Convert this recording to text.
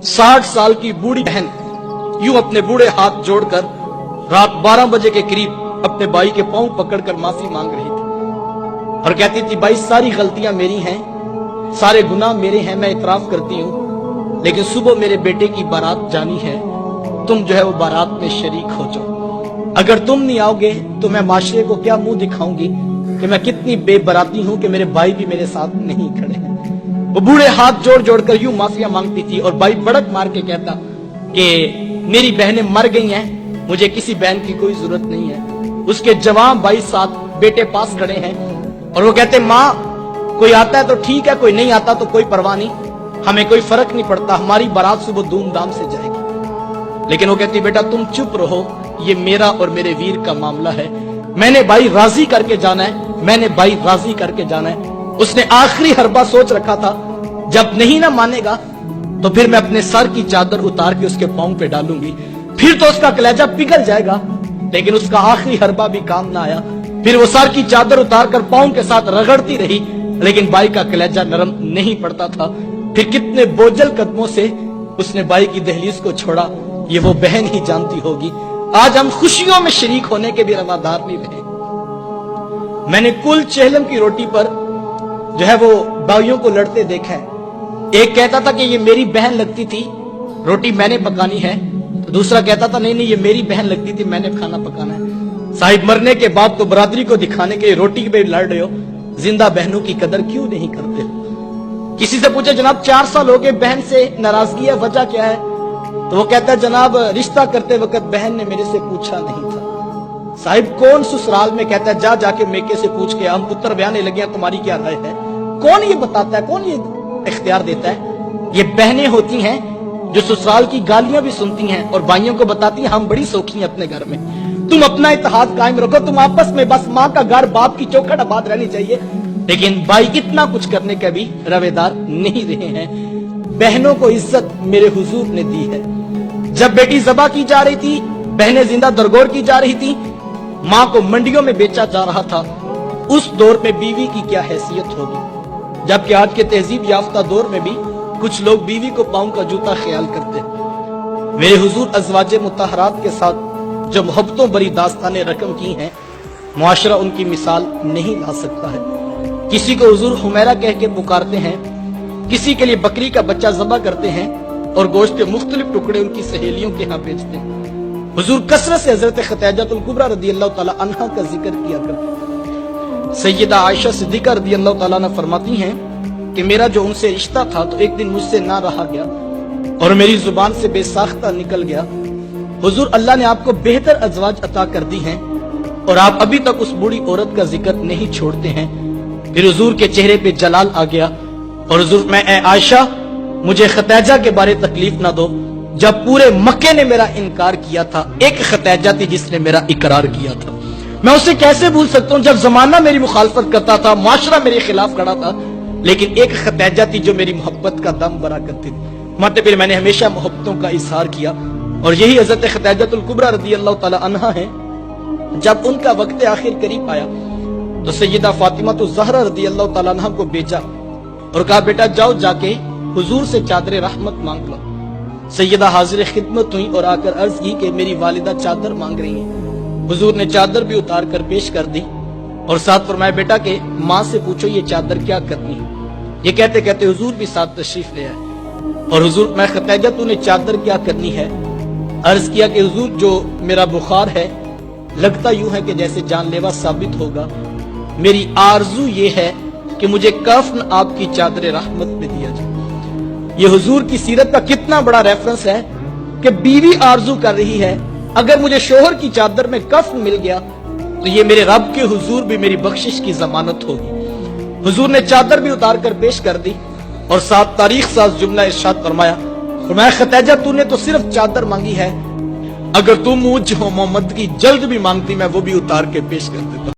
60 साल की बूढ़ी बहन यूं अपने बूढ़े हाथ जोड़कर रात 12 बजे के करीब अपने भाई के पांव पकड़कर माफी मांग रही थी और कहती थी, भाई सारी गलतियां मेरी हैं, सारे गुनाह मेरे हैं, मैं इतराफ करती हूं, लेकिन सुबह मेरे बेटे की बारात जानी है, तुम जो है वो बारात में शरीक हो जाओ। अगर तुम नहीं आओगे तो मैं माशरे को क्या मुंह दिखाऊंगी कि मैं कितनी बेबराती हूं कि मेरे भाई भी मेरे साथ नहीं खड़े हैं। वो बूढ़े हाथ जोड़ जोड़कर यूं माफिया मांगती थी और भाई बड़क मार के कहता कि मेरी बहनें मर गई हैं, मुझे किसी बहन की कोई जरूरत नहीं है। उसके जवान भाई साथ बेटे पास खड़े हैं और वो कहते, माँ कोई आता है तो ठीक है, कोई नहीं आता तो कोई परवाह नहीं, हमें कोई फर्क नहीं पड़ता, हमारी बारात सुबह धूमधाम से जाएगी। लेकिन वो कहती, बेटा तुम चुप रहो, ये मेरा और मेरे वीर का मामला है, मैंने भाई राजी करके जाना है, मैंने भाई राजी करके जाना है। उसने आखिरी हरबा सोच रखा था, जब नहीं ना मानेगा तो फिर मैं अपने सर की चादर उतार के उसके पांव पे डालूंगी, फिर तो उसका कलेजा पिघल जाएगा। लेकिन उसका आखिरी हरबा भी काम ना आया, फिर वो सर की चादर उतार कर पांव के साथ रगड़ती रही, लेकिन भाई का कलेजा नरम नहीं पड़ता था। फिर कितने बोझल कदमों से उसने भाई की दहलीज को छोड़ा, ये वो बहन ही जानती होगी। आज हम खुशियों में शरीक होने के भी रवादार नहीं रहे। मैंने कुल चेहलम की रोटी पर जो है वो भाइयों को लड़ते देखा है। एक कहता था कि ये मेरी बहन लगती थी, रोटी मैंने पकानी है, तो दूसरा कहता था नहीं नहीं ये मेरी बहन लगती थी, मैंने खाना पकाना है। साहिब मरने के बाद तो बरादरी को दिखाने के रोटी पे लड़ रहे हो, जिंदा बहनों की कदर क्यों नहीं करते हो? किसी से पूछे, जनाब 4 साल हो गए, बहन से नाराजगी है, वजह क्या है? तो वो कहता है, जनाब रिश्ता करते वक्त बहन ने मेरे से पूछा नहीं था। साहिब कौन ससुराल में कहता है, जा जाके मेके से पूछ के हम पुत्र ब्याने लगे हैं, तुम्हारी क्या राय है? कौन ये बताता है, कौन ये इख्तियार देता है? ये बहनें होती हैं जो ससुराल की गालियां भी सुनती हैं और भाइयों को बताती हैं हम बड़ी सौखी हैं अपने घर में, तुम अपना इत्तेहाद कायम रखो, तुम आपस में बस माँ का घर बाप की चौखट आबाद रहनी चाहिए। लेकिन भाई इतना कुछ करने का भी रवेदार नहीं रहे हैं। बहनों को इज्जत मेरे हुजूर ने दी है। जब बेटी ज़बा की जा रही थी, बहनें जिंदा दरगोर की जा रही थी, माँ को मंडियों में बेचा जा रहा था, उस दौर में बीवी की क्या हैसियत होगी? जबकि आज के तहजीब याफ्ता दौर में भी कुछ लोग बीवी को पांव का जूता ख्याल करते हैं। मेरे हुजूर अज़वाजे मुतहरात के साथ जो मोहब्बतों भरी दास्तानें रकम की हैं, मुआशरा उनकी मिसाल नहीं ला सकता है। किसी को हुजूर हुमैरा कह के पुकारते हैं, किसी के लिए बकरी का बच्चा ज़बा करते हैं और गोश्त के मुख्तलिफ टुकड़े उनकी सहेलियों के यहाँ बेचते हैं। हुजूर कसरत से हजरत खतीजतुल कुबरा रदियल्लाहु ताला अन्हा का जिक्र किया करते हैं। सैयदा आयशा सिद्दीका रदियल्लाहु ताला अन्हा फरमाती हैं कि मेरा जो उनसे रिश्ता था तो एक दिन मुझसे ना रहा गया और मेरी जुबान से बेसाख्ता निकल गया। हुजूर अल्लाह ने आपको बेहतर अज़वाज अता कर दी हैं और आप अभी तक उस बूढ़ी औरत का जिक्र नहीं छोड़ते हैं। फिर हुजूर के चेहरे पे जलाल आ गया और हुजूर, मैं ए आयशा मुझे खतीजा के बारे तकलीफ ना दो, जब पूरे मक्के ने मेरा इनकार किया था, एक खतीजा थी जिसने मेरा इकरार किया था, मैं उसे कैसे भूल सकता हूँ? जब जमाना मेरी मुखालफत करता था, माशरा मेरे खिलाफ खड़ा था, लेकिन एक खतीजा थी जो मेरी मोहब्बत का दम भरा करती थी। मतलब फिर मैंने हमेशा मोहब्बतों का इजहार किया और यही हजरत खतीजतुल कुबरा रदियल्लाहु ताला अन्हा है। जब उनका वक्त आखिर करीब आया तो सैयदा फातिमा तो ज़हरा रदियल्लाहु ताला अन्हा को भेजा और कहा, बेटा जाओ जाके हुजूर से चादर रहमत मांग लो। सैयदा हाजिर खिदमत हुई और आकर अर्ज की कि मेरी वालिदा चादर मांग रही है। हुजूर ने चादर भी उतार कर पेश कर दी और साथ फरमाया, बेटा के माँ से पूछो ये चादर क्या करनी है। ये कहते कहते हुजूर भी साथ तशरीफ ले आए और हुजूर, मैं खतीजा तूने चादर क्या करनी है? अर्ज किया कि हुजूर जो मेरा बुखार है लगता यूं है कि जैसे जानलेवा साबित होगा, मेरी आरजू ये है कि मुझे कफन आपकी चादर रहमत में दिया जाए। ये हुजूर की सीरत का कितना बड़ा रेफरेंस है कि बीवी आरजू कर रही है, अगर मुझे शोहर की चादर में कफन मिल गया तो ये मेरे रब के हुजूर भी मेरी बख्शिश की जमानत होगी। हुजूर ने चादर भी उतार कर पेश कर दी और साथ तारीख साज जुमला इरशाद फरमाया, खतीजा तूने तो सिर्फ चादर मांगी है, अगर तू मुझ मोहम्मद की जल्द भी मांगती मैं वो भी उतार के पेश कर देता।